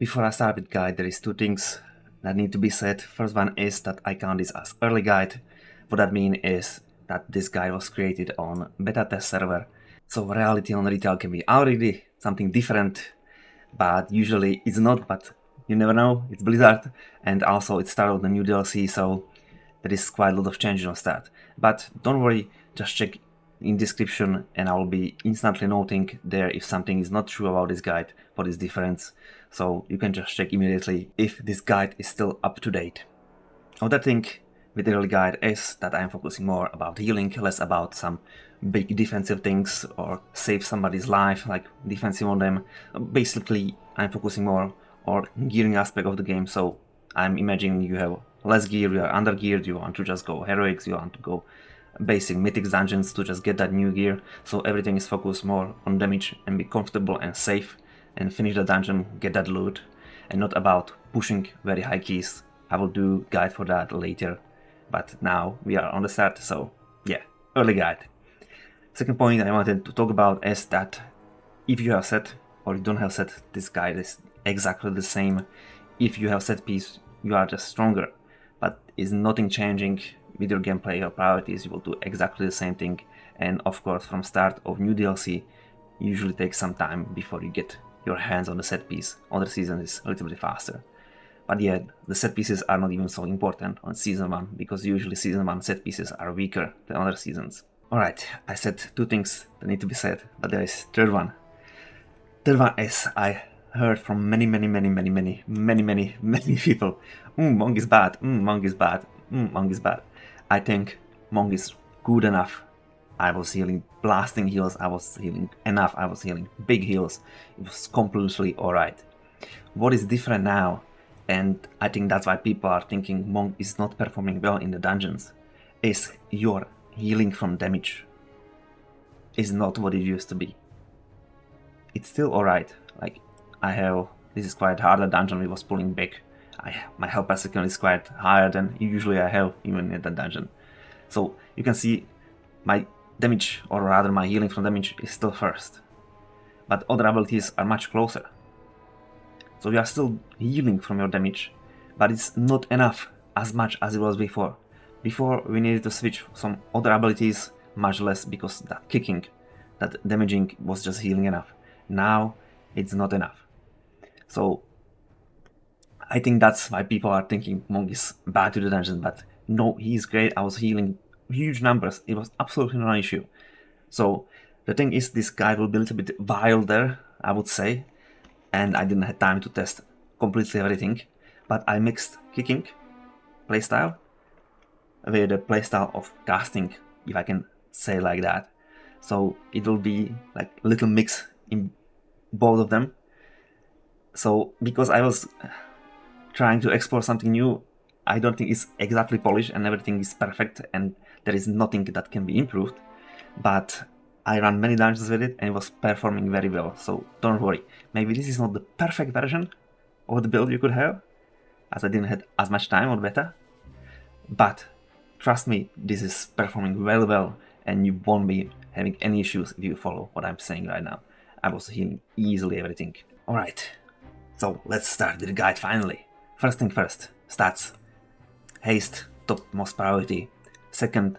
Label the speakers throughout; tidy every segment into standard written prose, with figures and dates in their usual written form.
Speaker 1: Before I start with guide, there is two things that need to be said. First one is that I count this as early guide. What that means is that this guide was created on beta test server. So reality on retail can be already something different, but usually it's not, but you never know, it's Blizzard. And also it started with the new DLC, so there is quite a lot of changes on start. But don't worry, just check in description and I will be instantly noting there if something is not true about this guide, what is difference. So you can just check immediately if this guide is still up to date. Other thing with the early guide is that I am focusing more about healing, less about some big defensive things or save somebody's life, like defensive on them. Basically, I'm focusing more on gearing aspect of the game. So I'm imagining you have less gear, you are under geared, you want to just go heroics, you want to go basic mythic dungeons to just get that new gear. So everything is focused more on damage and be comfortable and safe and finish the dungeon, get that loot, and not about pushing very high keys. I will do guide for that later, but now we are on the start, so yeah, early guide. Second point I wanted to talk about is that if you have set or you don't have set, this guide is exactly the same. If you have set piece, you are just stronger, but is nothing changing with your gameplay or priorities. You will do exactly the same thing, and of course from start of new DLC usually takes some time before you get your hands on the set piece. Other seasons is a little bit faster. But yeah, the set pieces are not even so important on season 1, because usually season 1 set pieces are weaker than other seasons. Alright, I said two things that need to be said, but there is third one. Third one is I heard from many people, Monk is bad, Monk is bad, Monk is bad. I think Monk is good enough. I was healing blasting heals, I was healing enough, I was healing big heals. It was completely alright. What is different now, and I think that's why people are thinking Monk is not performing well in the dungeons, is your healing from damage is not what it used to be. It's still alright. Like this is quite harder dungeon we was pulling back. My health per second is quite higher than usually I have even in that dungeon. So you can see my damage, or rather my healing from damage, is still first. But other abilities are much closer. So you are still healing from your damage, but it's not enough as much as it was before. Before we needed to switch some other abilities, much less, because that kicking, that damaging was just healing enough. Now it's not enough. So I think that's why people are thinking Monk is bad to the dungeon, but no, he's great. I was healing huge numbers, it was absolutely no issue. So the thing is, this guide will be a little bit wilder, I would say, and I didn't have time to test completely everything, but I mixed kicking playstyle with the playstyle of casting, if I can say like that. So it will be like a little mix in both of them. So because I was trying to explore something new, I don't think it's exactly polished and everything is perfect and there is nothing that can be improved, but I ran many dungeons with it and it was performing very well, so don't worry. Maybe this is not the perfect version of the build you could have, as I didn't have as much time on beta, but trust me, this is performing very well and you won't be having any issues if you follow what I'm saying right now. I was healing easily everything. Alright, so let's start with the guide finally. First thing first, stats. Haste, topmost priority. Second,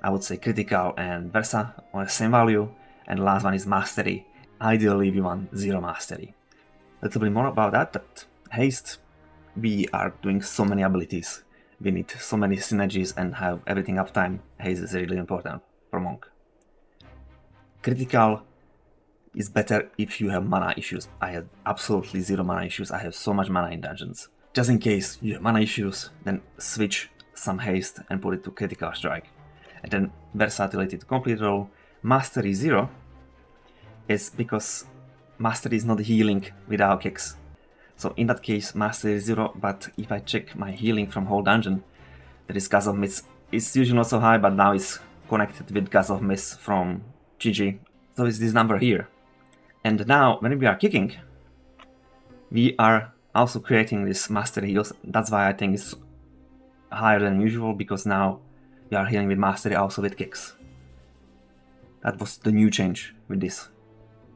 Speaker 1: I would say critical and Versa on the same value. And the last one is mastery. Ideally we want 0 mastery. A little bit more about that, but haste, we are doing so many abilities. We need so many synergies and have everything uptime. Haste is really important for Monk. Critical is better if you have mana issues. I have absolutely 0 mana issues. I have so much mana in dungeons. Just in case you have mana issues, then switch some haste and put it to critical strike. And then versatility to complete roll. Mastery 0 is because mastery is not healing without kicks. So in that case mastery is 0, but if I check my healing from whole dungeon, there is Gas of Mist. It's usually not so high, but now it's connected with Gas of Mist from GG. So it's this number here. And now when we are kicking, we are also creating this mastery heals. That's why I think it's higher than usual, because now we are healing with mastery also with kicks. That was the new change with this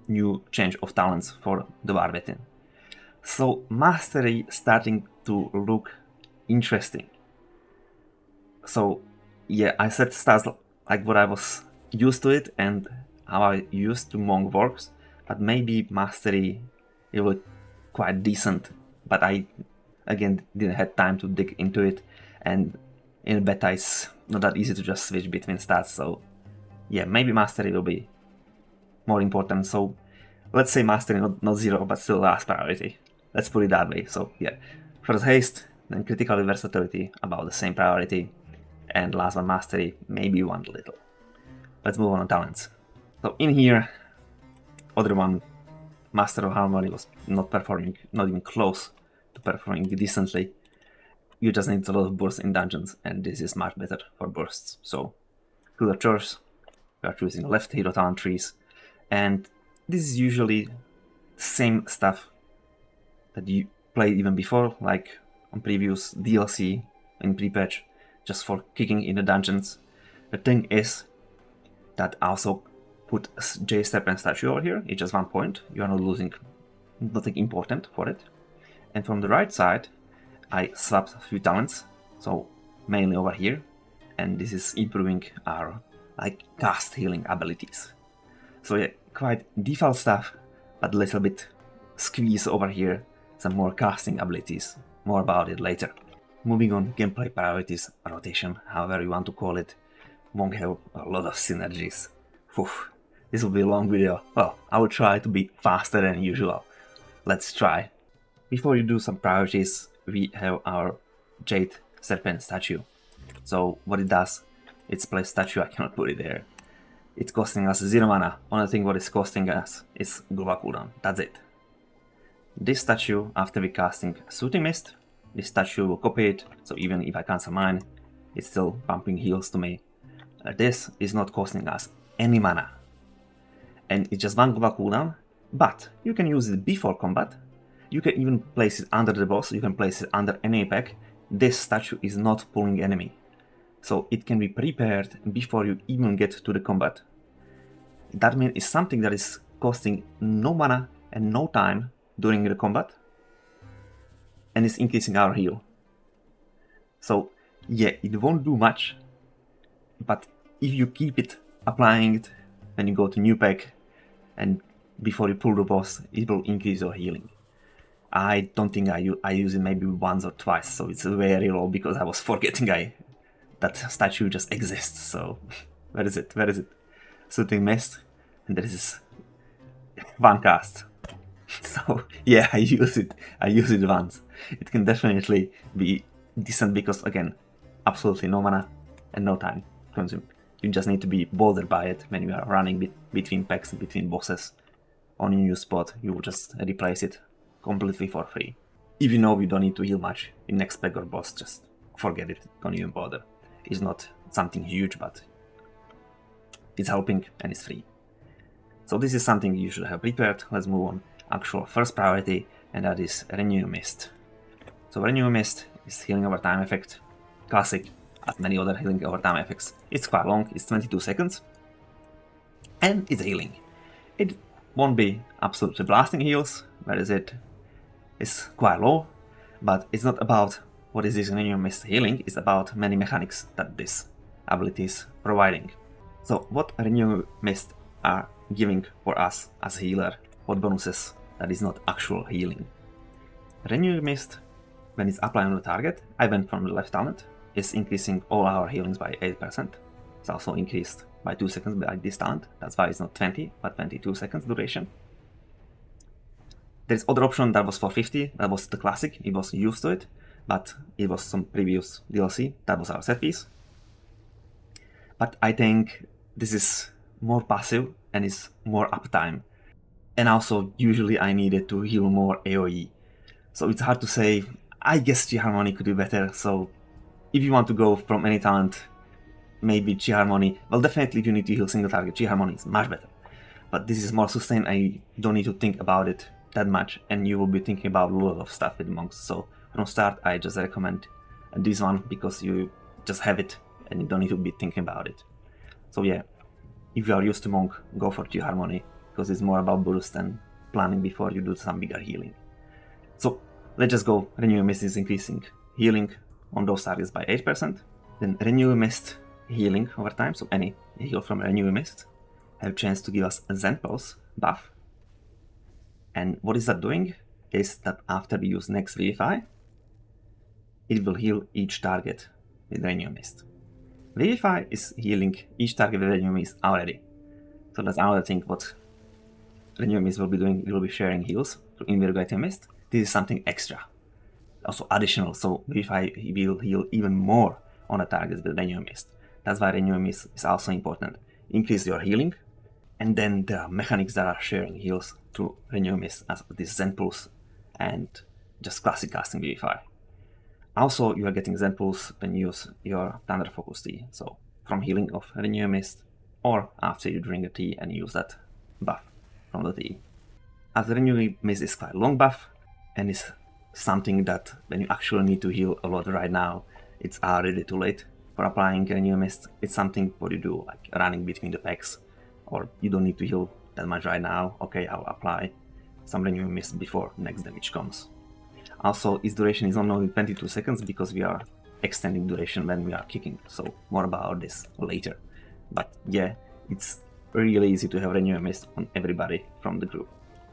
Speaker 1: new change of talents for the Warvetin. So mastery starting to look interesting. So yeah, I set stats like what I was used to it and how I used to monk works, but maybe mastery it looked quite decent, but I again didn't have time to dig into it, and in beta it's not that easy to just switch between stats. So yeah, maybe mastery will be more important. So let's say mastery, not 0, but still last priority. Let's put it that way. So yeah, first haste, then critical versatility, about the same priority, and last one mastery, maybe one little. Let's move on to talents. So in here, other one, Master of Harmony, was not performing, not even close to performing decently. You just need a lot of bursts in dungeons, and this is much better for bursts. So, to the choice, we are choosing left hero talent trees, and this is usually the same stuff that you played even before, like on previous DLC in pre-patch, just for kicking in the dungeons. The thing is that also put J Serpent statue over here. It's just 1 point. You are not losing nothing important for it. And from the right side, I swapped a few talents, so mainly over here, and this is improving our like cast healing abilities. So yeah, quite default stuff, but a little bit squeeze over here, some more casting abilities. More about it later. Moving on, gameplay priorities, rotation, however you want to call it. Monk have a lot of synergies. Whew, this will be a long video. Well, I will try to be faster than usual. Let's try. Before you do some priorities, we have our Jade Serpent statue. So what it does, it's place statue, I cannot put it there. It's costing us 0 mana. Only thing what it's costing us is global cooldown. That's it. This statue, after we casting Soothing Mist, this statue will copy it, so even if I cancel mine, it's still pumping heals to me. This is not costing us any mana. And it's just 1 global cooldown, but you can use it before combat. You can even place it under the boss, you can place it under enemy pack. This statue is not pulling enemy. So it can be prepared before you even get to the combat. That means it's something that is costing no mana and no time during the combat, and it's increasing our heal. So yeah, it won't do much, but if you keep it, applying it when you go to new pack and before you pull the boss, it will increase your healing. I don't think I use it maybe once or twice, so it's very low because I was forgetting that statue just exists. So where is it? Soothing Mist, and there is 1 cast. So yeah, I use it once. It can definitely be decent because again, absolutely no mana and no time consumed. You just need to be bothered by it when you are running between packs and between bosses. On your new spot, you will just replace it completely for free. If you know you don't need to heal much in next pack or boss, just forget it, don't even bother. It's not something huge, but it's helping and it's free. So this is something you should have prepared. Let's move on. Actual first priority, and that is Renew Mist. So Renew Mist is healing over time effect. Classic, as many other healing over time effects. It's quite long, it's 22 seconds. And it's healing. It won't be absolutely blasting heals. Where is it? It's quite low, but it's not about what is this Renew Mist healing, it's about many mechanics that this ability is providing. So what Renew Mist are giving for us as healer, what bonuses that is not actual healing. Renew Mist, when it's applied on the target, I went from the left talent, is increasing all our healings by 8%. It's also increased by 2 seconds by this talent, that's why it's not 20, but 22 seconds duration. There's other option that was for 50, that was the classic, it was used to it, but it was some previous DLC, that was our set piece. But I think this is more passive and is more uptime. And also, usually I needed to heal more AoE. So it's hard to say, I guess G-Harmony could be better, so if you want to go from any talent, maybe G-Harmony, well definitely if you need to heal single target, G-Harmony is much better. But this is more sustained, I don't need to think about it that much, and you will be thinking about a lot of stuff with monks. So from start, I just recommend this one, because you just have it, and you don't need to be thinking about it. So yeah, if you are used to monk, go for G-Harmony, because it's more about boost and planning before you do some bigger healing. So let's just go. Renew Mist is increasing healing on those targets by 8%. Then Renew Mist healing over time, so any heal from Renew Mist have a chance to give us a Zen Pulse buff. And what is that doing is that after we use next Vivify, it will heal each target with Renew Mist. Vivify is healing each target with Renew Mist already. So that's another thing what Renew Mist will be doing. It will be sharing heals through Invigorating Mist. This is something extra, also additional, so Vivify will heal even more on the targets with Renew Mist. That's why Renew Mist is also important. Increase your healing, and then there are mechanics that are sharing heals through Renew Mist as this Zen Pulse and just classic casting Vivify. Also, you are getting Zen Pulse when you use your Thunder Focus tea, so from healing of Renew Mist, or after you drink a tea and use that buff from the tea. As Renew Mist is quite long buff, and it's something that when you actually need to heal a lot right now, it's already too late for applying Renew Mist. It's something what you do like running between the packs, or you don't need to heal that much right now. Okay, I'll apply some Renew Mist before next damage comes. Also, its duration is only 22 seconds because we are extending duration when we are kicking, so more about this later. But yeah, it's really easy to have Renew Mist on everybody from the group.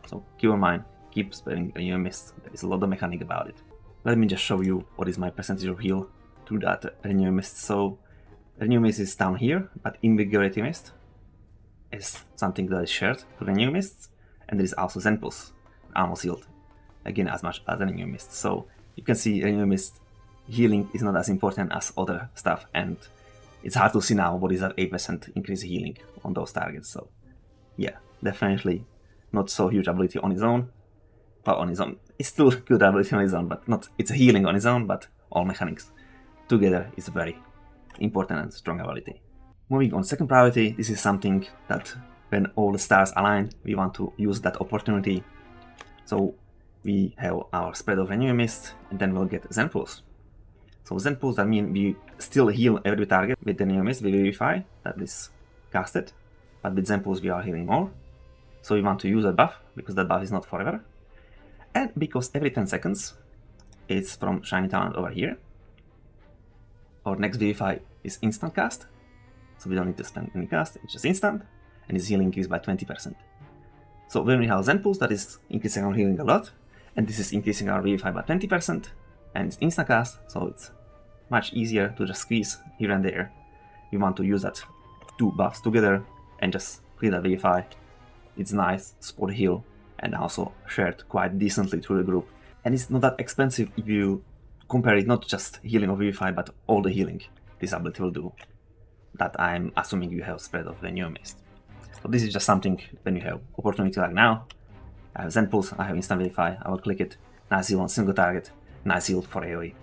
Speaker 1: So keep in mind, keep spreading Renew Mist. There is a lot of mechanic about it. Let me just show you what is my percentage of heal through that Renew Mist. So Renew Mist is down here, but Invigorating Mist is something that is shared to Renew Mist, and there is also Zen Pulse, almost healed, again as much as Renew Mist. So you can see Renew Mist healing is not as important as other stuff, and it's hard to see now what is that 8% increase healing on those targets. So yeah, definitely not so huge ability on its own. Well, on its own, it's still good ability on its own, but not, it's a healing on its own, but all mechanics together is a very important and strong ability. Moving on, second priority, this is something that when all the stars align, we want to use that opportunity. So we have our spread of Renew Mist, and then we'll get Zen Pulse. So Zen Pulse, that means we still heal every target with Renew Mist, with Vivify, that is casted, but with Zen Pulse we are healing more. So we want to use that buff, because that buff is not forever. And because every 10 seconds, it's from Shiny Talent over here. Our next Vivify is instant cast, so we don't need to spend any cast, it's just instant, and its healing increased by 20%. So when we have Zen Pulse, that is increasing our healing a lot, and this is increasing our Vivify by 20%, and it's instant cast, so it's much easier to just squeeze here and there. We want to use that two buffs together and just clear that Vivify. It's nice, spot heal, and also shared quite decently through the group. And it's not that expensive if you compare it not just healing of Vivify, but all the healing this ability will do. That I'm assuming you have spread of Renew Mist. So this is just something when you have opportunity like now. I have Zen Pulse, I have instant Vivify, I will click it, nice heal on single target, nice heal for AoE.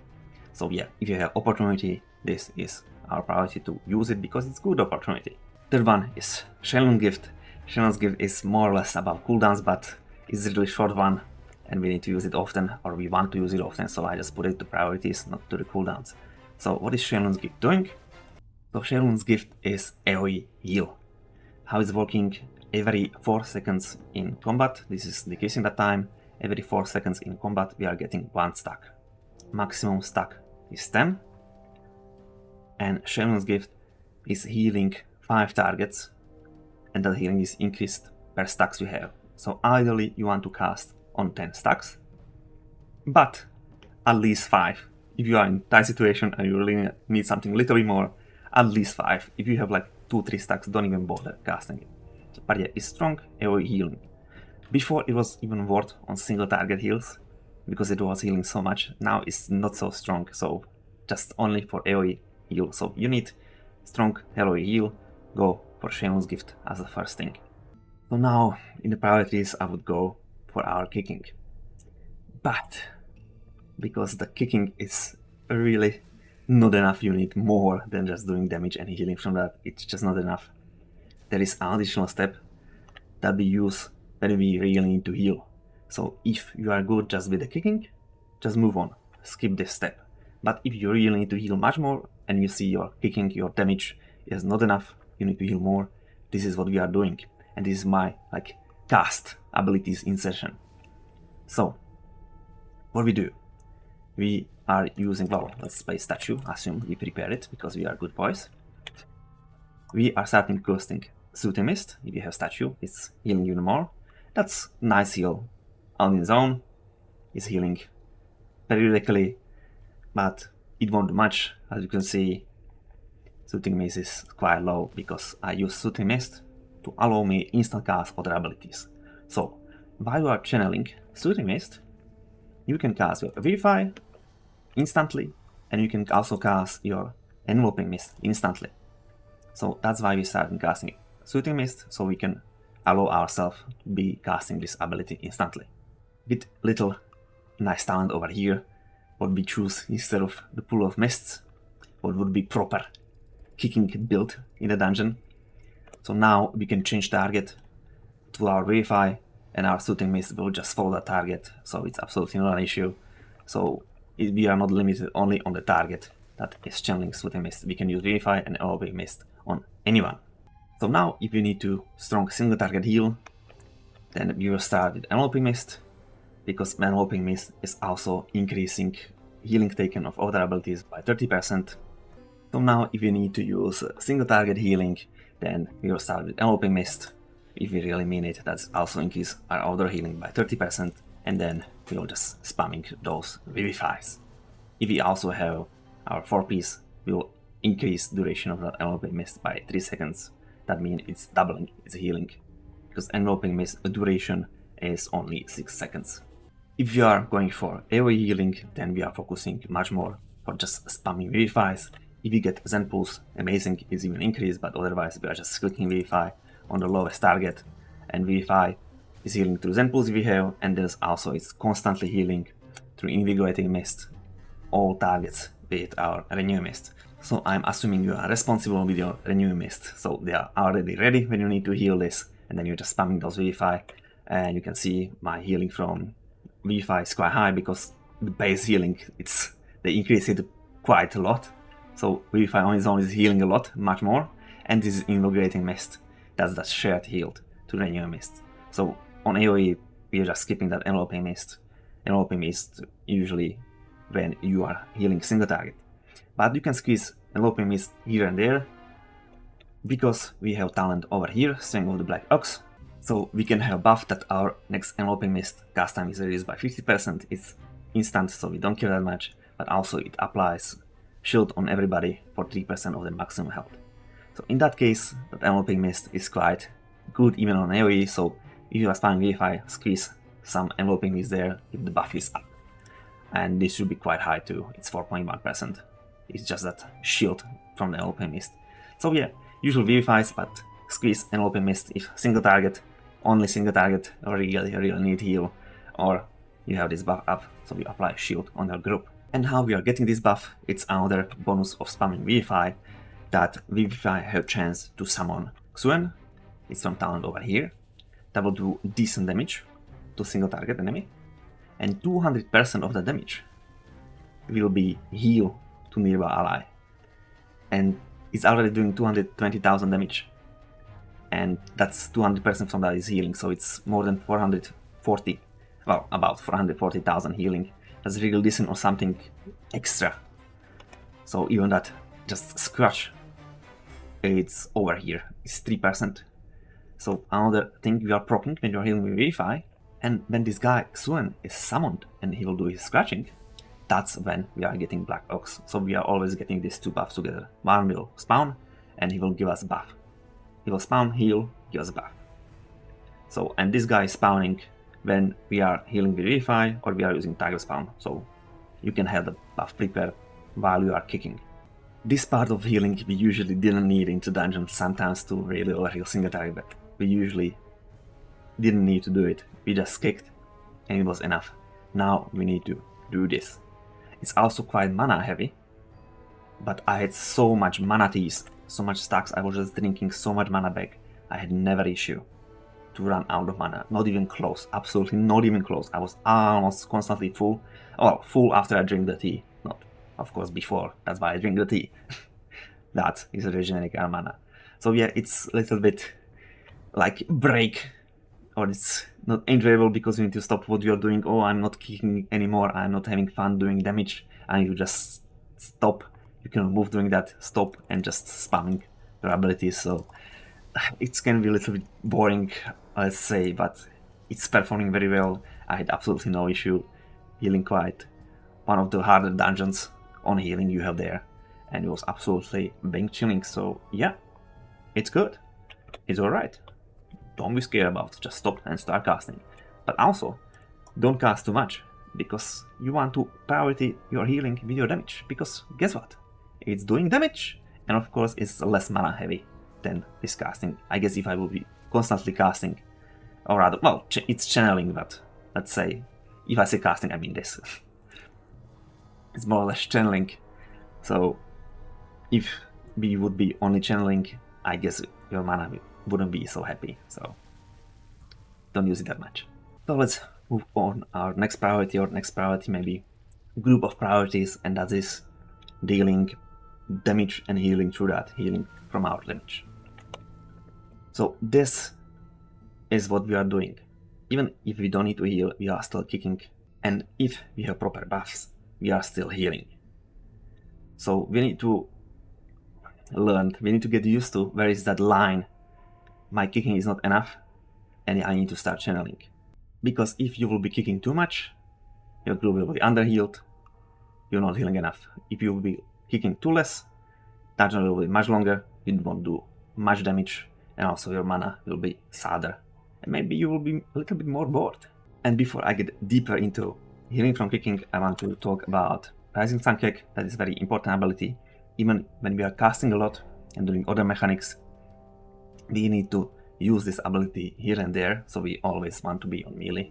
Speaker 1: So yeah, if you have opportunity, this is our priority to use it because it's good opportunity. Third one is Shenlong Gift. Shenlong's Gift is more or less about cooldowns, but it's a really short one and we need to use it often, or we want to use it often, so I just put it to priorities, not to the cooldowns. So what is Shenlong's Gift doing? So Shenlong's Gift is AoE heal. How it's working: every 4 seconds in combat, this is decreasing the time, every 4 seconds in combat we are getting 1 stack. Maximum stack is 10, and Shenlong's Gift is healing 5 targets, and that healing is increased per stacks you have. So ideally you want to cast on 10 stacks, but at least 5. If you are in a tight situation and you really need something a little bit more, at least 5. If you have like 2-3 stacks, don't even bother casting it. But yeah, it's strong AoE healing. Before it was even worth on single target heals, because it was healing so much. Now it's not so strong, so just only for AoE heal. So you need strong AoE heal, go for Shenlong's Gift as the first thing. So now in the priorities I would go for our kicking. But because the kicking is really not enough, you need more than just doing damage and healing from that. It's just not enough. There is an additional step that we use when we really need to heal. So if you are good just with the kicking, just move on, skip this step. But if you really need to heal much more and you see your kicking, your damage is not enough, you need to heal more, this is what we are doing. And this is my cast abilities insertion. So what we do? We are using, well, let's play statue, assume we prepare it because we are good boys. We are starting casting Soothing Mist. If you have statue, it's healing even more. That's nice heal on its own. It's healing periodically, but it won't do much. As you can see, Soothing Mist is quite low because I use Soothing Mist to allow me instant cast other abilities. So while you are channeling Soothing Mist, you can cast your Vivify instantly, and you can also cast your Enveloping Mist instantly. So that's why we started casting Soothing Mist, so we can allow ourselves to be casting this ability instantly. With little nice talent over here, what we choose instead of the Pool of Mists, what would be proper kicking build in the dungeon. So now we can change target to our Vivify, and our Soothing Mist will just follow the target, so it's absolutely not an issue. So we are not limited only on the target that is channeling Soothing Mist. We can use Vivify and Enveloping Mist on anyone. So now if you need to strong single target heal, then we will start with Enveloping Mist, because Enveloping Mist is also increasing healing taken of other abilities by 30%. So now if you need to use single target healing, then we will start with Enveloping Mist. If we really mean it, that's also increase our other healing by 30%, and then we will just spamming those Vivifies. If we also have our 4-piece, we will increase duration of that Enveloping Mist by 3 seconds. That means it's doubling its healing, because Enveloping Mist duration is only 6 seconds. If you are going for AoE healing, then we are focusing much more for just spamming Vivifies. If you get Zen Pulse, amazing, it's even increased, but otherwise we are just clicking Vivify on the lowest target, and Vivify is healing through Zen Pulse if we have, and there's also it's constantly healing through Invigorating Mist all targets with our Renew Mist. So I'm assuming you are responsible with your Renew Mist, so they are already ready when you need to heal this, and then you're just spamming those Vivify, and you can see my healing from Vivify is quite high because the base healing, they increase it quite a lot. So Vivify on its own is healing a lot, much more, and this is Invigorating Mist. That's that shared healed to Renew Mist. So on AoE, we are just skipping that Enveloping Mist. Enveloping Mist usually when you are healing single target. But you can squeeze Enveloping Mist here and there, because we have talent over here, Strength of the Black Ox. So we can have buff that our next Enveloping Mist cast time is reduced by 50%. It's instant, so we don't care that much, but also it applies shield on everybody for 3% of the maximum health. So in that case, that Enveloping Mist is quite good even on AoE, so if you are spamming Vivify, squeeze some Enveloping Mist there if the buff is up. And this should be quite high too, it's 4.1%. It's just that shield from the Enveloping Mist. So yeah, usual Vivifies, but squeeze Enveloping Mist if single target, only single target, or really need heal, or you have this buff up, so you apply shield on your group. And how we are getting this buff, it's another bonus of spamming Vivify, that Vivify have chance to summon Xuen. It's from talent over here. That will do decent damage to single target enemy, and 200% of the damage will be heal to nearby ally, and it's already doing 220,000 damage, and that's 200% from that is healing, so it's more than 440, well, about 440,000 healing. That's really decent, or something extra. So even that just scratch, it's over here, it's 3%. So another thing we are proccing when you are healing with Vivify, and when this guy Xuen is summoned and he will do his scratching, that's when we are getting Black Ox. So we are always getting these two buffs together. One will spawn and he will give us a buff. He will spawn, heal, give us a buff. So, and this guy is spawning when we are healing with Vivify or we are using Tiger Spawn. So you can have the buff prepared while you are kicking. This part of healing we usually didn't need into dungeons sometimes to really overheal single target, but we usually didn't need to do it. We just kicked and it was enough. Now we need to do this. It's also quite mana heavy, but I had so much mana teas, so much stacks, I was just drinking so much mana back. I had never issue to run out of mana, not even close, absolutely not even close. I was almost constantly full, well, full after I drink the tea, not of course before, that's why I drink the tea. That is a regeneric mana. So yeah, it's a little bit like break or it's not enjoyable because you need to stop what you're doing. Oh, I'm not kicking anymore, I'm not having fun doing damage, and you just stop. You can move doing that, stop, and just spamming your abilities. So it can be a little bit boring, let's say, but it's performing very well. I had absolutely no issue healing quite one of the harder dungeons on healing you have there, and it was absolutely bang chilling. So yeah, it's good, it's alright. Don't be scared about it, just stop and start casting. But also, don't cast too much, because you want to priority your healing with your damage, because guess what? It's doing damage, and of course it's less mana heavy than this casting. I guess if I will be constantly casting, or rather, well, it's channeling, but let's say, if I say casting, I mean this. It's more or less channeling. So if we would be only channeling, I guess your mana wouldn't be so happy. So don't use it that much. So let's move on our next priority, or next priority maybe group of priorities, and that is dealing damage and healing through that, healing from our damage. So this is what we are doing. Even if we don't need to heal, we are still kicking, and if we have proper buffs, we are still healing. So we need to learn, we need to get used to where is that line. My kicking is not enough, and I need to start channeling. Because if you will be kicking too much, your group will be underhealed, you're not healing enough. If you will be kicking too less, dungeon will be much longer, you won't do much damage, and also your mana will be sadder, and maybe you will be a little bit more bored. And before I get deeper into healing from kicking, I want to talk about Rising Sun Kick. That is a very important ability. Even when we are casting a lot and doing other mechanics, we need to use this ability here and there, so we always want to be on melee.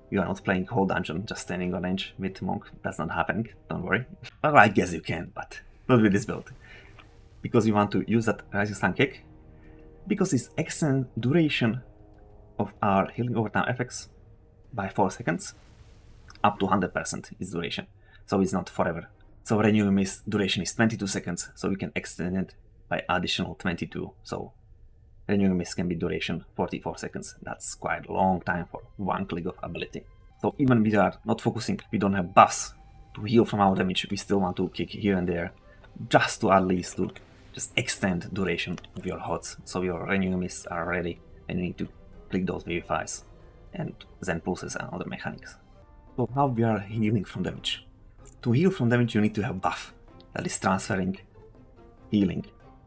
Speaker 1: You are not playing whole dungeon just standing on range with Monk. That's not happening, don't worry. Well, I guess you can, but not with this build. Because you want to use that Rising Sun Kick, because it's extends duration of our healing overtime effects by 4 seconds, up to 100% its duration. So it's not forever. So renewing mist duration is 22 seconds, so we can extend it by additional 22. So renewing mist can be duration 44 seconds. That's quite a long time for one click of ability. So even we are not focusing, we don't have buffs to heal from our damage, we still want to kick here and there, just to at least to just extend duration of your HOTS, so your renewing mists are ready and you need to click those Vivifies and Zen Pulses and other mechanics. So how we are healing from damage? To heal from damage you need to have buff that is transferring healing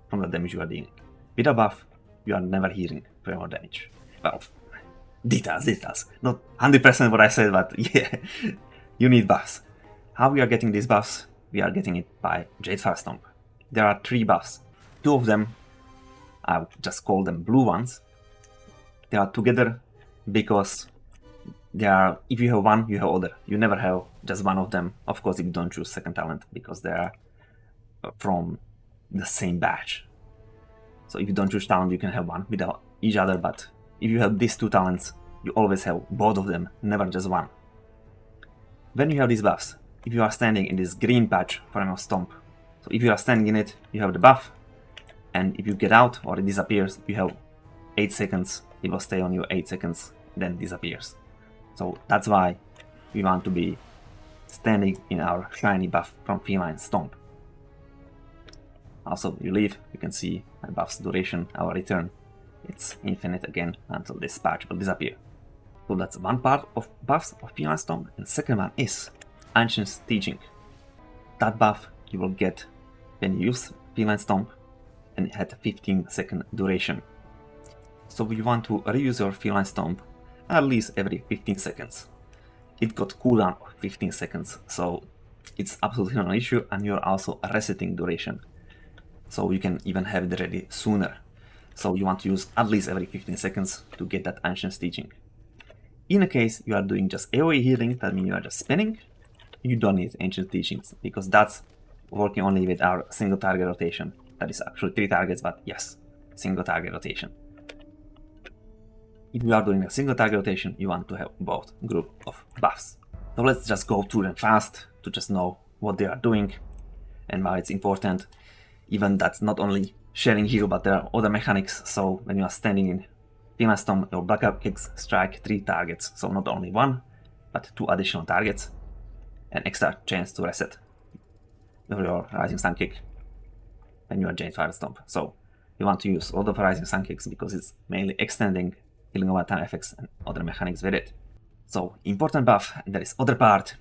Speaker 1: from the damage you are dealing. With a buff you are never healing from your damage. Well, details, not 100% what I said, but yeah, you need buffs. How we are getting these buffs? We are getting it by Jadefire Stomp. There are 3 buffs. 2 of them, I just call them blue ones. They are together because they are, if you have one, you have other. You never have just one of them. Of course, if you don't choose second talent, because they are from the same batch. So if you don't choose talent, you can have one without each other, but if you have these 2 talents, you always have both of them, never just one. When you have these buffs, if you are standing in this green patch from your stomp, so if you are standing in it, you have the buff, and if you get out or it disappears, you have 8 seconds, it will stay on you 8 seconds, then disappears. So that's why we want to be standing in our shiny buff from Feline Stomp. Also, you leave, you can see my buff's duration, our return. It's infinite again until this patch will disappear. So that's one part of buffs of Feline Stomp, and second one is Ancient's Teaching. That buff you will get when you use Feline Stomp and it had 15-second duration. So you want to reuse your Feline Stomp at least every 15 seconds. It got cooldown of 15 seconds, so it's absolutely not an issue, and you're also resetting duration. So you can even have it ready sooner. So you want to use at least every 15 seconds to get that Ancient's Teaching. In a case you are doing just AoE healing, that means you are just spinning, you don't need Ancient Teachings, because that's working only with our single target rotation. That is actually 3 targets, but yes, single target rotation. If you are doing a single target rotation, you want to have both group of buffs. So let's just go through them fast to just know what they are doing and why it's important. Even that's not only sharing heal, but there are other mechanics. So when you are standing in Female Stomp, your blackout kicks strike 3 targets, so not only 1, but 2 additional targets. An extra chance to reset your Rising Sun Kick when you are Jade Fire Stomp. So you want to use a lot of Rising Sun Kicks because it's mainly extending healing over time effects and other mechanics with it. So important buff, and there is other part.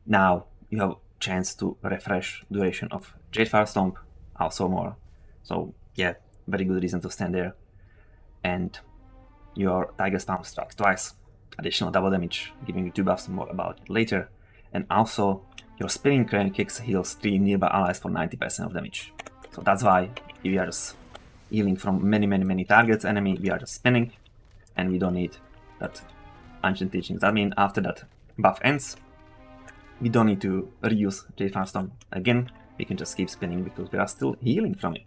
Speaker 1: Now you have chance to refresh duration of Jade Fire Stomp, also more. So yeah, very good reason to stand there. And your Tiger Spam strikes twice, additional double damage, giving you 2 buffs, more about it later. And also your Spinning Crane Kicks heals 3 nearby allies for 90% of damage. So that's why if we are just healing from many targets enemy, we are just spinning, and we don't need that Ancient Teachings. I mean, after that buff ends, we don't need to reuse Jade Fire Stomp again, we can just keep spinning because we are still healing from it.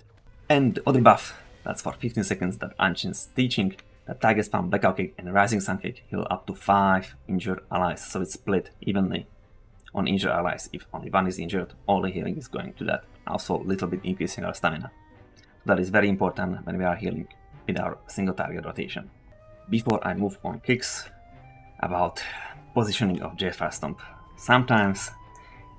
Speaker 1: And the other buff, that's for 15 seconds, that Ancient Teaching, that Tiger Spam, Blackout Kick and Rising Sun Kick heal up to 5 injured allies, so it's split evenly on injured allies. If only one is injured, all the healing is going to that, also a little bit increasing our stamina. That is very important when we are healing with our single target rotation. Before I move on kicks, about positioning of Jade Fire Stomp. Sometimes,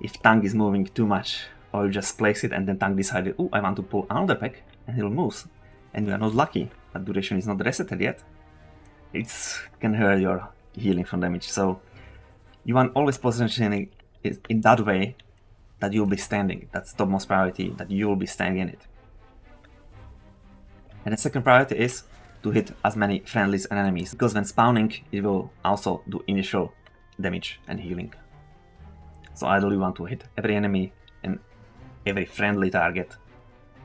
Speaker 1: if Tank is moving too much, or you just place it and then Tank decided, oh, I want to pull another pack, and he'll move, and you are not lucky, that duration is not resetted yet, it can hurt your healing from damage. So you want always positioning it in that way that you'll be standing. That's topmost priority, that you'll be standing in it. And the second priority is to hit as many friendlies and enemies, because when spawning it will also do initial damage and healing. So ideally you want to hit every enemy and every friendly target,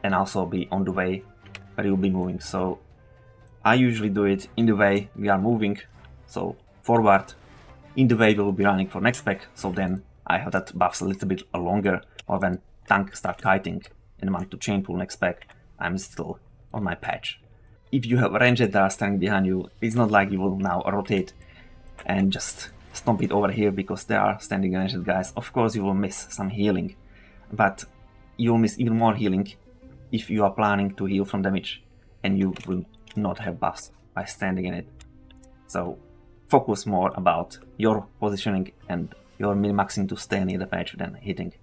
Speaker 1: and also be on the way where you'll be moving. So I usually do it in the way we are moving, so forward, in the way we will be running for next pack, so then I have that buffs a little bit longer, or when Tank start kiting and want to chain pull next pack, I'm still on my patch. If you have ranged that are standing behind you, it's not like you will now rotate and just stomp it over here because there are standing ranged guys. Of course you will miss some healing, but you will miss even more healing if you are planning to heal from damage and you will not have buffs by standing in it. So focus more about your positioning and your min-maxing to stay near the patch than hitting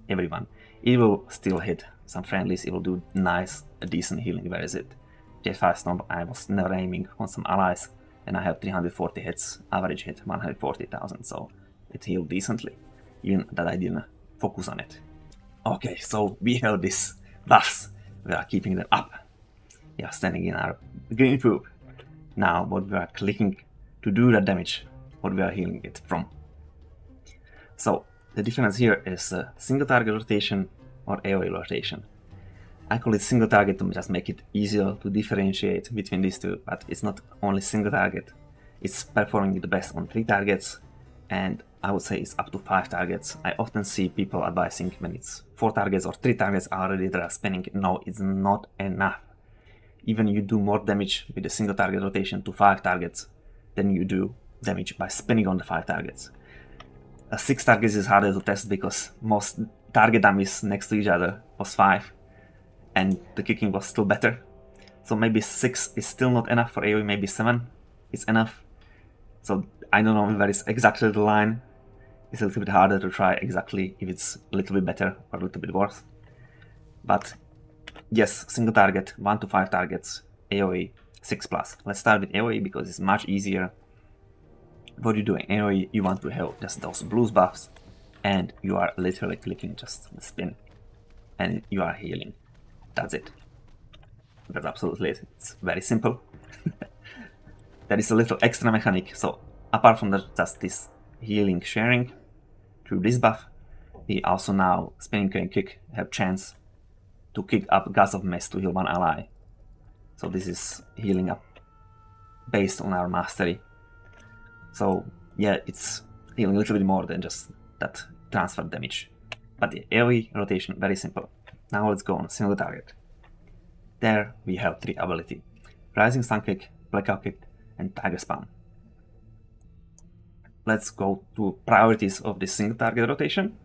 Speaker 1: everyone. It will still hit some friendlies, it will do nice, decent healing. Where is it? Jade Fire Stomp, I was never aiming on some allies, and I have 340 hits, average hit 140,000, so it healed decently, even that I didn't focus on it. Okay, so we have these buffs, we are keeping them up. We are standing in our green poop. Now what we are clicking to do that damage, what we are healing it from. So the difference here is single target rotation or AoE rotation. I call it single target to just make it easier to differentiate between these two, but it's not only single target, it's performing the best on 3 targets, and I would say it's up to 5 targets. I often see people advising when it's 4 targets or 3 targets already that are spinning. No, it's not enough. Even you do more damage with a single target rotation to 5 targets than you do damage by spinning on the 5 targets. 6 targets is harder to test because most target dummies next to each other was 5, and the kicking was still better. So maybe 6 is still not enough for AoE, maybe 7 is enough. So I don't know where is exactly the line. It's a little bit harder to try exactly if it's a little bit better or a little bit worse. But yes, single target, 1 to 5 targets, AoE 6+. Let's start with AoE because it's much easier. What you do in AoE, you want to have just those blues buffs, and you are literally clicking just the spin, and you are healing. That's it. That's absolutely it. It's very simple. There is a little extra mechanic. So apart from that, just this healing sharing through this buff, we also now Spinning Crane Kick have chance to kick up Gods of Mess to heal 1 ally. So this is healing up based on our mastery. So yeah, it's healing a little bit more than just that transfer damage. But the AoE rotation, very simple. Now let's go on single target. There we have 3 ability: Rising Sun Kick, Blackout Kick, and Tiger Spam. Let's go to priorities of this single target rotation.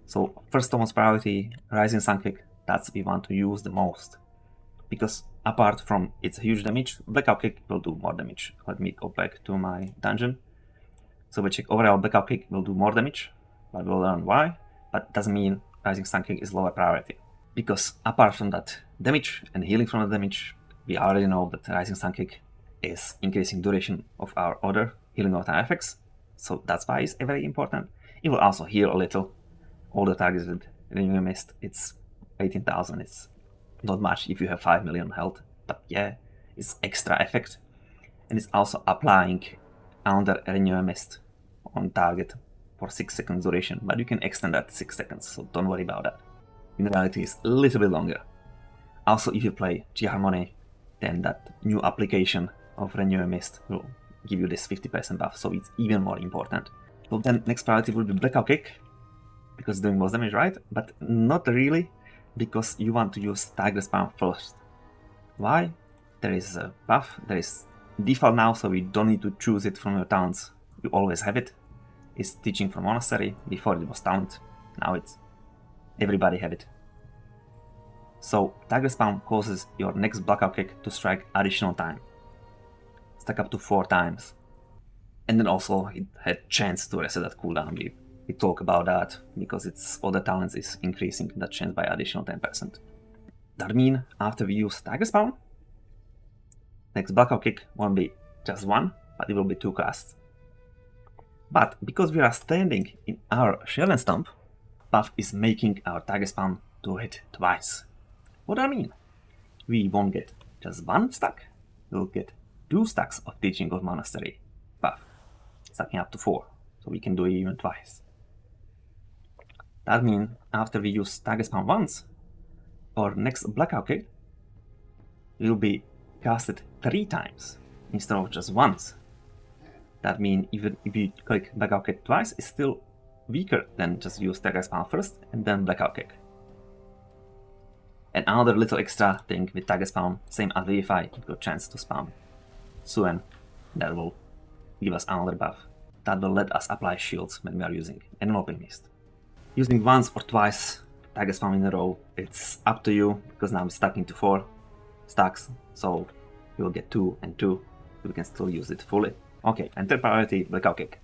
Speaker 1: So first topmost priority, Rising Sun Kick, that's we want to use the most. Because apart from its huge damage, Blackout Kick will do more damage. Let me go back to my dungeon. So we check overall Blackout Kick will do more damage, but we'll learn why. But doesn't mean Rising Sun Kick is lower priority. Because apart from that damage and healing from the damage, we already know that Rising Sun Kick is increasing duration of our other healing over time effects. So that's why it's very important. It will also heal a little. All the targets with Renewing Mist, it's 18,000. It's not much if you have 5 million health, but yeah, it's extra effect. And it's also applying another Renewing Mist on target for 6 seconds duration, but you can extend that 6 seconds, so don't worry about that. In reality, it's a little bit longer. Also, if you play G-Harmony, then that new application of Renewing Mist will give you this 50% buff, so it's even more important. So then next priority will be Blackout Kick, because it's doing most damage, right? But not really, because you want to use Tiger Spam first. Why? There is a buff, there is default now, so we don't need to choose it from your talents. You always have it. It's Teaching from Monastery. Before it was talent, now it's everybody have it. So Tiger Spam causes your next Blackout Kick to strike additional time. Stack up to 4 times. And then also it had chance to reset that cooldown. We talk about that because its other talents is increasing that chance by additional 10%. That means after we use Tiger Spam, next Blackout Kick won't be just 1, but it will be 2 casts. But because we are standing in our Shell and Stomp, buff is making our Tiger Spam to hit twice. What do I mean? We won't get just 1 stack, we'll get 2 stacks of Teaching of Monastery buff, stacking up to 4, so we can do it even twice. That means after we use Tiger Spam once, our next Blackout Kick will be casted 3 times instead of just once. That means even if you click Blackout Kick twice, it's still weaker than just use Tiger Spam first and then Blackout Kick. And another little extra thing with Tiger Spam, same as Vivify, you got chance to spam Suen. That will give us another buff. That will let us apply shields when we are using Enveloping Mist. Using once or twice Tiger Spam in a row, it's up to you, because now it's stacking to 4 stacks, so you'll get 2 and 2, we can still use it fully. Okay, and third priority, Blackout Kick.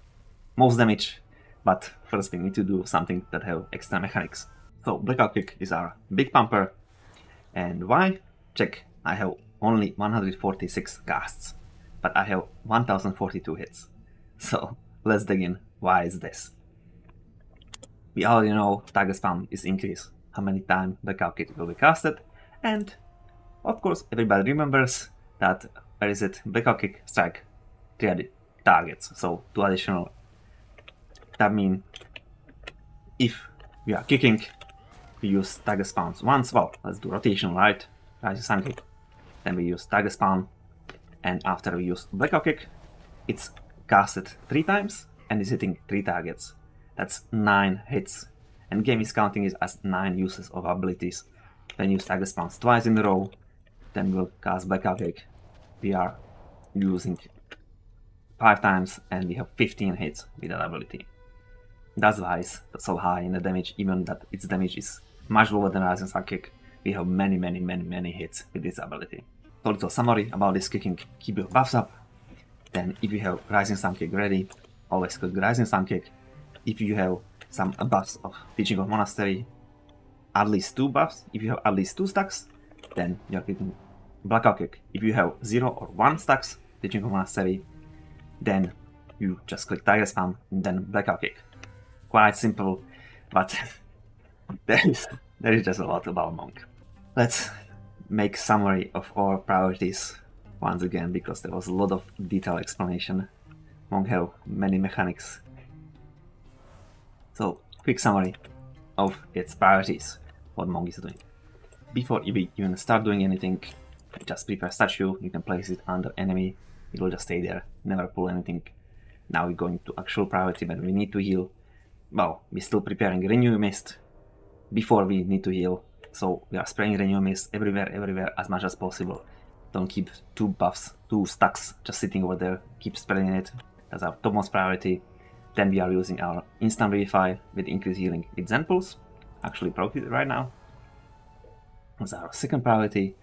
Speaker 1: Most damage, but first we need to do something that have extra mechanics. So Blackout Kick is our big pumper, and why? Check, I have only 146 casts, but I have 1042 hits. So let's dig in, why is this? We already know Tiger Spam is increased how many times Blackout Kick will be casted, and of course everybody remembers that, where is it, Blackout Kick strike 3 targets, so 2 additional. That means if we are kicking, we use Tiger Spams once, well, let's do rotation, right? Rising Sun Kick, then we use Tiger Spam, and after we use Blackout Kick, it's casted 3 times and is hitting 3 targets. That's 9 hits, and game is counting it as 9 uses of abilities. Then use Tiger Spams twice in a row, then we'll cast Blackout Kick. We are using 5 times and we have 15 hits with that ability. That's why it's so high in the damage, even that its damage is much lower than Rising Sun Kick. We have many hits with this ability. So little summary about this kicking: keep your buffs up. Then if you have Rising Sun Kick ready, always click Rising Sun Kick. If you have some buffs of Teaching of Monastery, at least 2 buffs. If you have at least 2 stacks, then you're clicking Blackout Kick. If you have 0 or 1 stacks Teaching of Monastery, then you just click Tiger Spam and then Blackout Kick. Quite simple, but there is just a lot about Monk. Let's make summary of our priorities once again, because there was a lot of detailed explanation. Monk have many mechanics. So, quick summary of its priorities, what Monk is doing. Before you even start doing anything, just prepare statue, you can place it under enemy, it will just stay there, never pull anything. Now we're going to actual priority when we need to heal. Well, we're still preparing Renew Mist before we need to heal, so we are spraying Renew Mist everywhere as much as possible. Don't keep 2 buffs, 2 stacks just sitting over there, keep spreading it, that's our topmost priority. Then we are using our instant Vivify with increased healing with Zen Pulse, actually proc it right now. That's our second priority.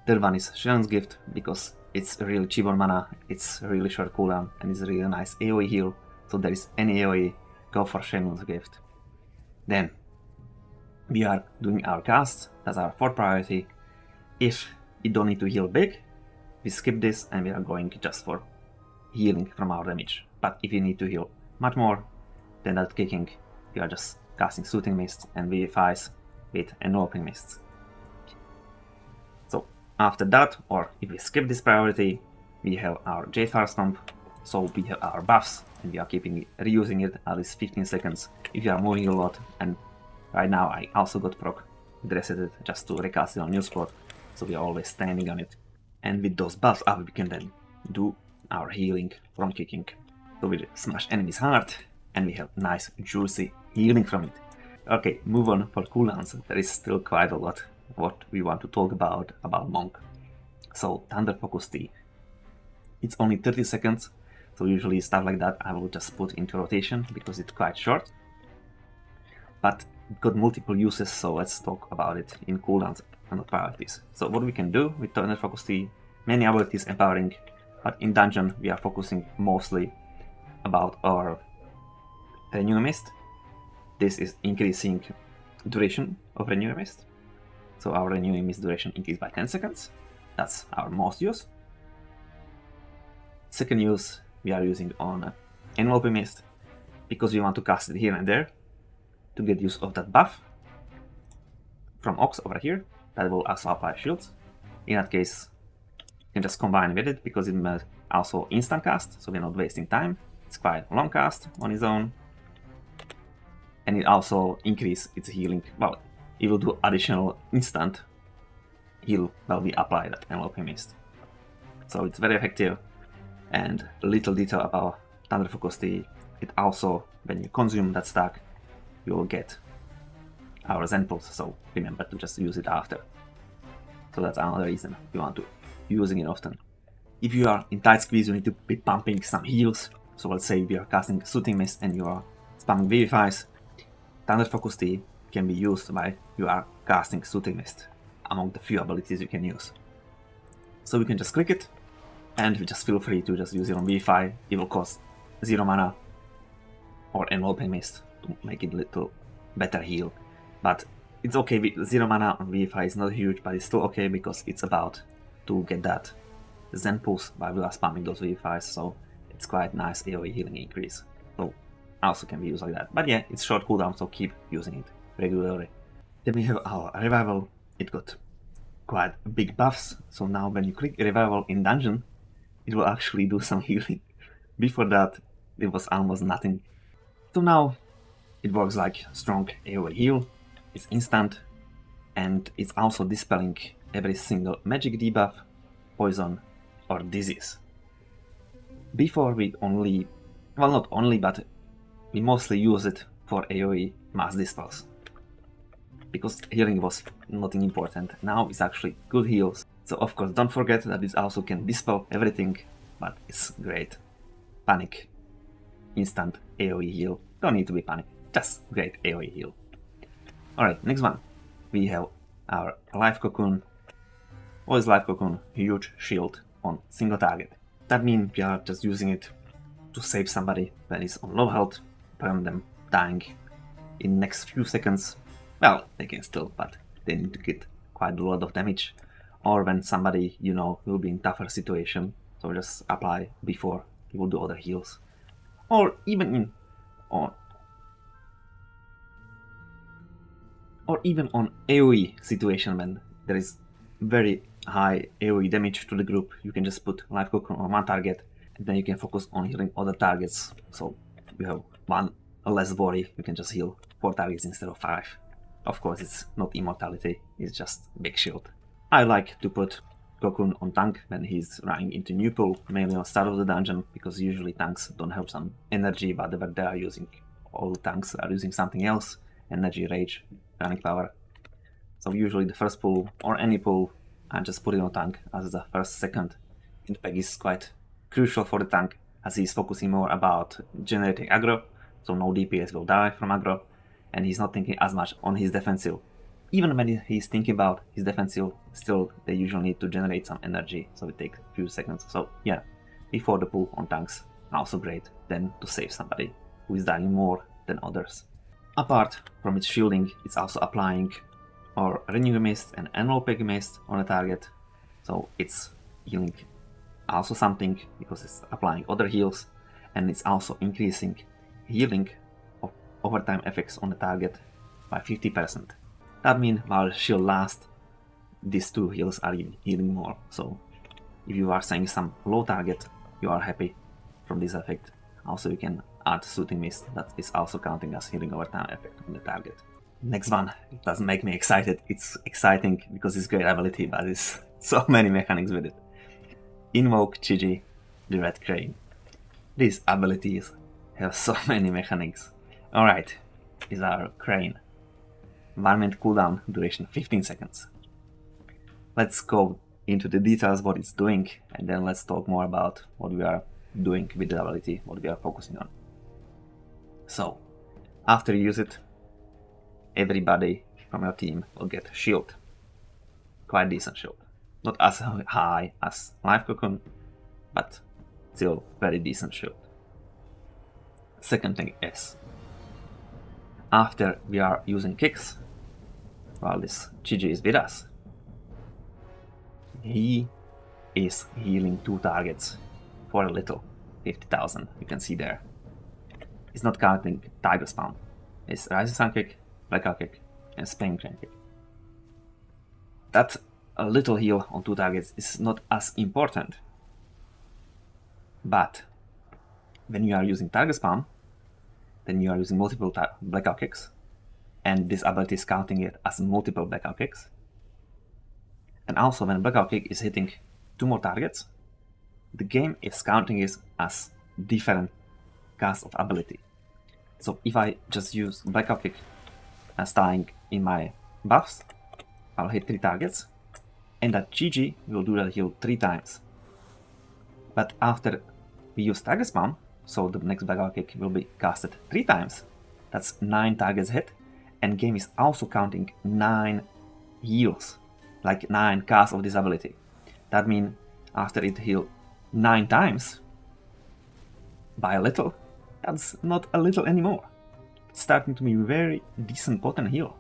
Speaker 1: Third one is Shion's Gift, because it's really cheap on mana, it's really short cooldown, and it's a really nice AoE heal. So there is any AoE, go for Shion's Gift. Then we are doing our cast, that's our fourth priority. If you don't need to heal big, we skip this and we are going just for healing from our damage. But if you need to heal much more than that kicking, you are just casting Soothing Mist and Vivifys with Enveloping Mists. So after that, or if we skip this priority, we have our Jadefire Stomp, so we have our buffs and we are reusing it at least 15 seconds if you are moving a lot. And right now I also got proc resetted just to recast it on new spot, so we are always standing on it. And with those buffs up, we can then do our healing from kicking. So we smash enemies hard and we have nice juicy healing from it. Okay, move on for cooldowns. There is still quite a lot what we want to talk about Monk. So Thunder Focus Tea. It's only 30 seconds, so usually stuff like that I will just put into rotation because it's quite short. But it got multiple uses, so let's talk about it in cooldowns and priorities. So what we can do with Thunder Focus Tea, many abilities empowering, but in dungeon we are focusing mostly about our Renewing Mist. This is increasing duration of Renewing Mist. So our Renewing Mist duration increased by 10 seconds. That's our most use. Second use we are using on Enveloping Mist, because we want to cast it here and there to get use of that buff from Ox over here that will also apply shields. In that case, you can just combine with it because it will also instant cast, so we're not wasting time. It's quite a long cast on its own, and it also increases its healing. Well, it will do additional instant heal while we apply that Enveloping Mist. So it's very effective. And a little detail about Thunder Focus Tea, it also, when you consume that stack, you will get our Zen Pulse, so remember to just use it after. So that's another reason you want to using it often. If you are in tight squeeze, you need to be pumping some heals. So let's say we are casting Soothing Mist and you are spamming Vivifys. Thunder Focus Tea can be used while you are casting Soothing Mist, among the few abilities you can use. So we can just click it, and you just feel free to just use it on Vivify. It will cost 0 mana or Enveloping Mist to make it a little better heal. But it's okay with 0 mana on Vivify, it's not huge, but it's still okay because it's about to get that Zen Pulse while we are spamming those Vivifys, so it's quite nice AoE healing increase. So also can be used like that. But yeah, it's short cooldown, so keep using it regularly. Then we have our Revival. It got quite big buffs, so now when you click Revival in dungeon, it will actually do some healing. Before that, it was almost nothing. So now it works like strong AoE heal, it's instant, and it's also dispelling every single magic debuff, poison, or disease. Before we only, well not only, but we mostly use it for AoE mass dispels, because healing was nothing important. Now it's actually good heals. So of course don't forget that this also can dispel everything, but it's great. Panic, instant AoE heal. Don't need to be panic, just great AoE heal. Alright, next one. We have our Life Cocoon. What is Life Cocoon? Huge shield on single target. That means we are just using it to save somebody when it's on low health, prevent them dying in next few seconds. Well, they can still, but they need to get quite a lot of damage. Or when somebody, you know, will be in tougher situation, so just apply before you will do other heals. Or even on AoE situation when there is very high AoE damage to the group, you can just put Life Cocoon on one target and then you can focus on healing other targets. So you have one less worry, you can just heal 4 targets instead of 5. Of course it's not immortality, it's just big shield. I like to put Cocoon on tank when he's running into new pool, mainly on start of the dungeon, because usually tanks don't have some energy, whatever they are using. All tanks are using something else, energy, rage, running power. So usually the first pull, or any pull, I just put it on tank as the first second. Impact is quite crucial for the tank, as he's focusing more about generating aggro, so no DPS will die from aggro, and he's not thinking as much on his defensive. even when he's thinking about his defensive, still they usually need to generate some energy, so it takes a few seconds. So yeah, before the pull on tanks, also great, then to save somebody who is dying more than others. Apart from its shielding, it's also applying or renewing mist and enveloping mist on the target, so it's healing also something because it's applying other heals, and it's also increasing healing of overtime effects on the target by 50%. That means while shield lasts, these two heals are healing more. So if you are saying some low target, you are happy from this effect. Also you can add soothing mist, that is also counting as healing overtime effect on the target. Next one, it doesn't make me excited. It's exciting because it's great ability, but it's so many mechanics with it. Invoke Chiji, the Red Crane. These abilities have so many mechanics. Alright, is our crane. 1 minute cooldown, duration 15 seconds. Let's go into the details what it's doing, and then let's talk more about what we are doing with the ability, what we are focusing on. So, after you use it, everybody from your team will get shield. Quite decent shield. Not as high as Life Cocoon, but still very decent shield. Second thing is, after we are using kicks, while this Chiji is with us, he is healing 2 targets for a little, 50,000, you can see there. It's not counting Tiger Spawn. It's Rising Sun Kick, Blackout Kick, and Spinning Crane Kick. That a little heal on 2 targets is not as important, but when you are using Tiger Spawn, then you are using multiple Blackout Kicks, and this ability is counting it as multiple Blackout Kicks. And also when Blackout Kick is hitting 2 more targets, the game is counting it as different cast of ability. So if I just use Blackout Kick as staying in my buffs, I'll hit 3 targets, and that GG will do that heal 3 times. But after we use Tiger Spawn, so the next Blackout Kick will be casted 3 times, that's 9 targets hit, and game is also counting 9 heals, like 9 casts of this ability. That means after it heals 9 times, by a little, that's not a little anymore. It's starting to be very decent potent heal.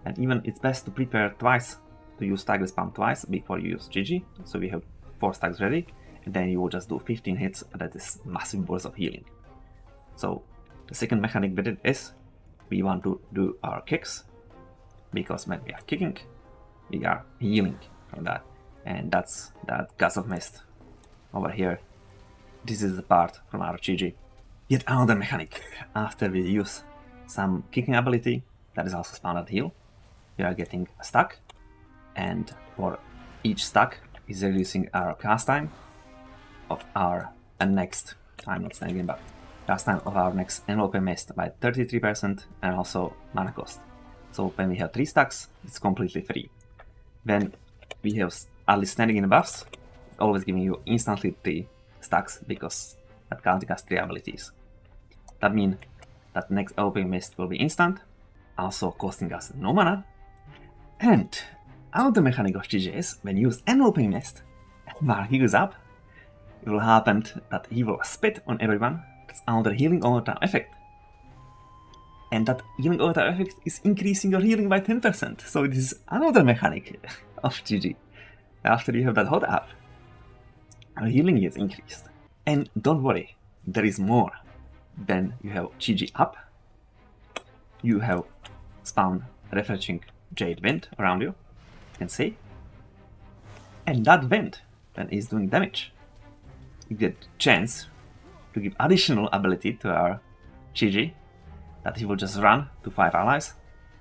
Speaker 1: And even it's best to prepare twice, to use Tiger Spawn twice before you use GG, so we have 4 stacks ready, and then you will just do 15 hits, that is massive burst of healing. So the second mechanic with it is, we want to do our kicks, because when we are kicking, we are healing from that, and that's that Gust of Mist over here. This is the part from our GG. Yet another mechanic, after we use some kicking ability, that is also spawned at heal, we are getting a stack, and for each stack is reducing our cast time of our next, I'm not saying but cast time of our next Enveloping Mist by 33%, and also mana cost. So when we have 3 stacks, it's completely free. When we have at least standing in the buffs, it's always giving you instantly 3 stacks, because that counting as 3 abilities. That means that next Enveloping Mist will be instant, also costing us no mana. And another mechanic of GG is, when you use Enveloping Mist, while he goes up, it will happen that he will spit on everyone. That's another healing overtime effect. And that healing overtime effect is increasing your healing by 10%. So this is another mechanic of GG. After you have that hot up, your healing is increased. And don't worry, there is more. When you have GG up, you have spawned refreshing Jade Wind around you, can see. And that wind, when it's doing damage, you get chance to give additional ability to our GG, that he will just run to 5 allies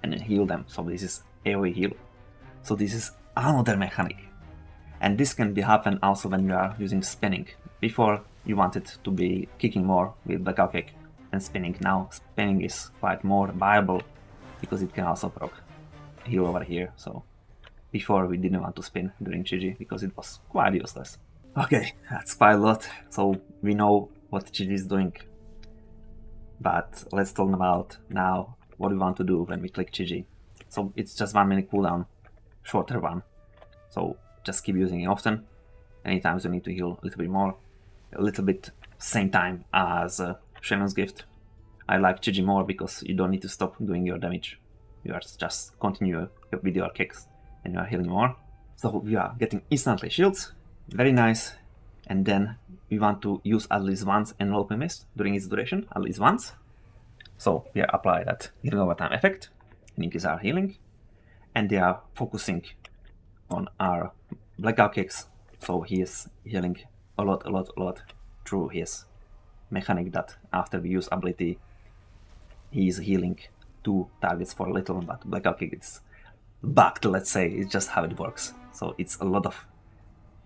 Speaker 1: and then heal them. So this is AoE heal. So this is another mechanic. And this can be happen also when you are using spinning. Before you wanted to be kicking more with Blackout Kick and spinning. Now spinning is quite more viable because it can also proc heal over here. So before we didn't want to spin during GG because it was quite useless. Okay, that's quite a lot. So we know what GG is doing. But let's talk about now what we want to do when we click GG. So it's just 1 minute cooldown, shorter one. So just keep using it often. Anytime you need to heal a little bit more, a little bit same time as Shaman's Gift. I like Chiji more because you don't need to stop doing your damage. You are just continue with your kicks and you are healing more. So we are getting instantly shields, very nice. And then we want to use at least once Enveloping Mist during its duration, at least once. So we apply that healing over time effect and increase our healing. And they are focusing on our blackout kicks. So he is healing a lot through his mechanic that after we use ability, he is healing 2 targets for a little, but blackout kick is bugged, let's say. It's just how it works. So it's a lot of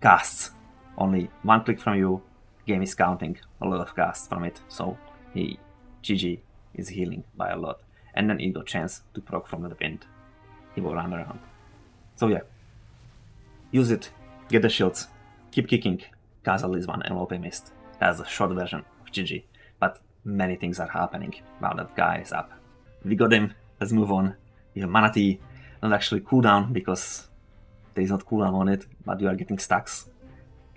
Speaker 1: casts. Only 1 click from you, game is counting a lot of casts from it. So GG is healing by a lot. And then he got chance to proc from the wind. He will run around. So yeah, use it, get the shields, keep kicking, cast at least 1 Enveloping Mist. That's a short version of GG, but many things are happening while that guy is up. We got him, let's move on. We have Mana Tea, not actually cooldown because there is not cooldown on it, but you are getting stacks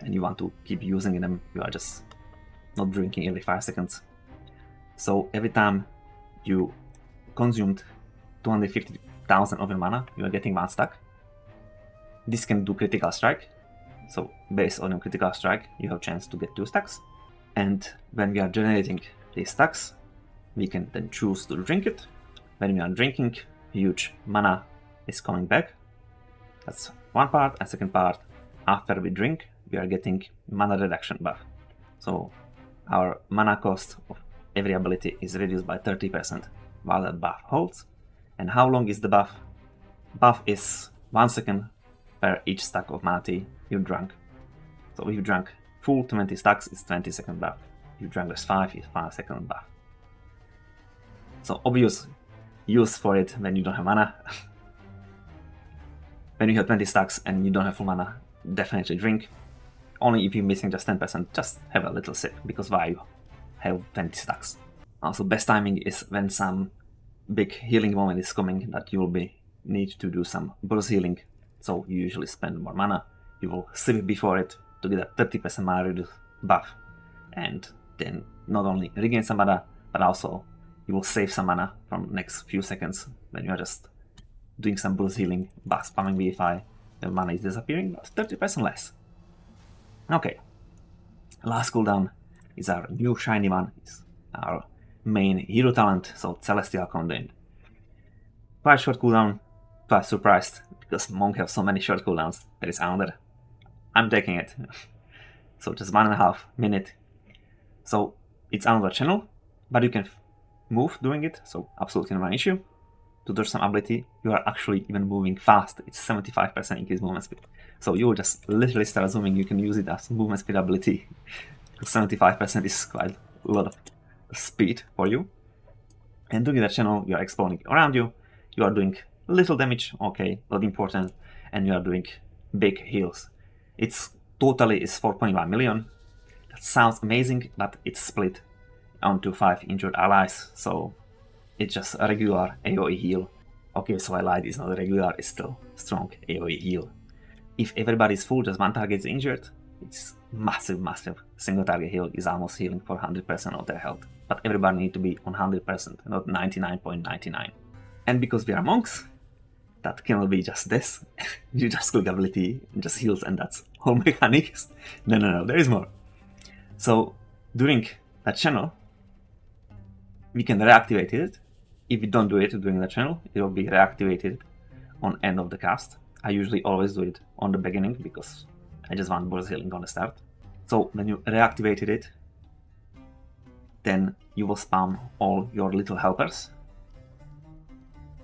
Speaker 1: and you want to keep using them. You are just not drinking every 5 seconds. So every time you consumed 250,000 of your mana, you are getting 1 stack. This can do critical strike. So based on your critical strike, you have a chance to get 2 stacks. And when we are generating these stacks, we can then choose to drink it. When we are drinking, huge mana is coming back. That's one part. And second part, after we drink, we are getting mana reduction buff. So our mana cost of every ability is reduced by 30% while that buff holds. And how long is the buff? Buff is 1 second per each stack of mana tea you drank. So if you drank full 20 stacks, it's 20-second buff. If you drank just 5, it's 5-second buff. So obvious use for it when you don't have mana. When you have 20 stacks and you don't have full mana, definitely drink. Only if you're missing just 10%, just have a little sip, because why you have 20 stacks. Also, best timing is when some big healing moment is coming that you will need to do some burst healing. So you usually spend more mana. You will sip before it to get a 30% mana reduce buff, and then not only regain some mana, but also you will save some mana from next few seconds when you are just doing some burst healing, back spamming BFI. The mana is disappearing, but 30% less. Okay, last cooldown is our new shiny one. It's our main hero talent, so Celestial Conduit. Quite short cooldown. I was surprised because Monk have so many short cooldowns. There is another. I'm taking it. So just 1.5 minutes. So it's another channel, but you can move doing it, so absolutely no issue. To dodge some ability, you are actually even moving fast. It's 75% increased movement speed. So you will just literally start zooming. You can use it as movement speed ability. 75% is quite a lot of speed for you. And doing that channel, you are exploding around you. You are doing little damage, okay, not important, and you are doing big heals. Its totally is 4.1 million. That sounds amazing, but it's split onto 5 injured allies, so it's just a regular AoE heal. Okay, so I lied, it's not regular, it's still strong AoE heal. If everybody is full, just 1 target is injured, it's massive. Single target heal is almost healing for 100% of their health. But everybody needs to be on 100%, not 99.99. And because we are monks, that cannot be just this. You just click ability, just heals, and that's whole mechanics. No, there is more. So during that channel, we can reactivate it. If we don't do it during the channel, it will be reactivated on end of the cast. I usually always do it on the beginning because I just want burst healing on the start. So when you reactivated it, then you will spam all your little helpers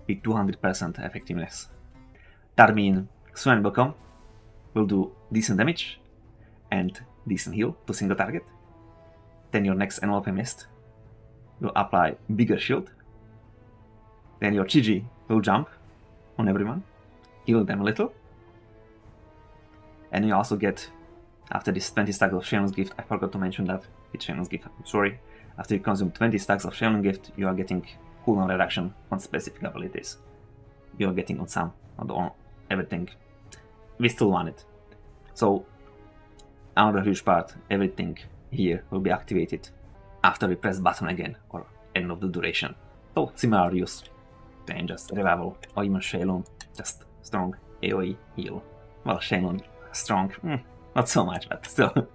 Speaker 1: with 200% effectiveness. That means Sven Bocom will do decent damage and decent heal to single target. Then your next Enveloping Mist will apply bigger shield. Then your Chiji will jump on everyone, heal them a little. And you also get, after this 20 stacks of Shaman's Gift, I forgot to mention that with Shaman's Gift, I'm sorry. After you consume 20 stacks of Shaman's Gift, you are getting cooldown reduction on specific abilities. you're getting on some, on everything. We still want it. So another huge part, everything here will be activated after we press button again, or end of the duration. So similar use, then just revival, or even Shaylon, just strong AoE heal. Well, Shaylon strong, not so much, but still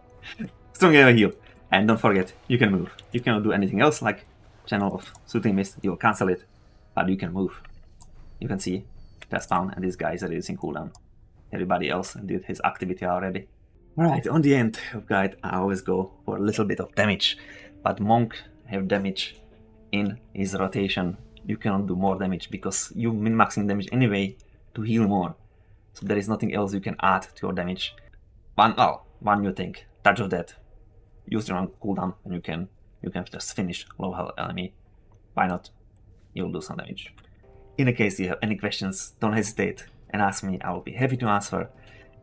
Speaker 1: strong AoE heal. And don't forget, you can move. You cannot do anything else, like Channel of Soothing Mist, you'll cancel it, but you can move. You can see just spawn, and this guy is reducing cooldown. Everybody else did his activity already. Alright, on the end of guide, I always go for a little bit of damage, but Monk have damage in his rotation. You cannot do more damage because you min-maxing damage anyway to heal more. So there is nothing else you can add to your damage. One new thing, Touch of Death. Use your own cooldown and you can just finish low health enemy. Why not? You'll do some damage. In case you have any questions, don't hesitate and ask me. I will be happy to answer.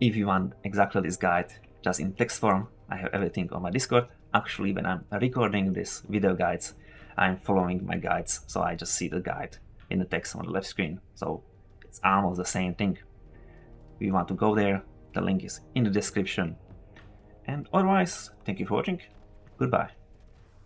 Speaker 1: If you want exactly this guide, just in text form, I have everything on my Discord. Actually, when I'm recording this video guides, I'm following my guides, so I just see the guide in the text on the left screen. So it's almost the same thing. If you want to go there, the link is in the description. And otherwise, thank you for watching. Goodbye.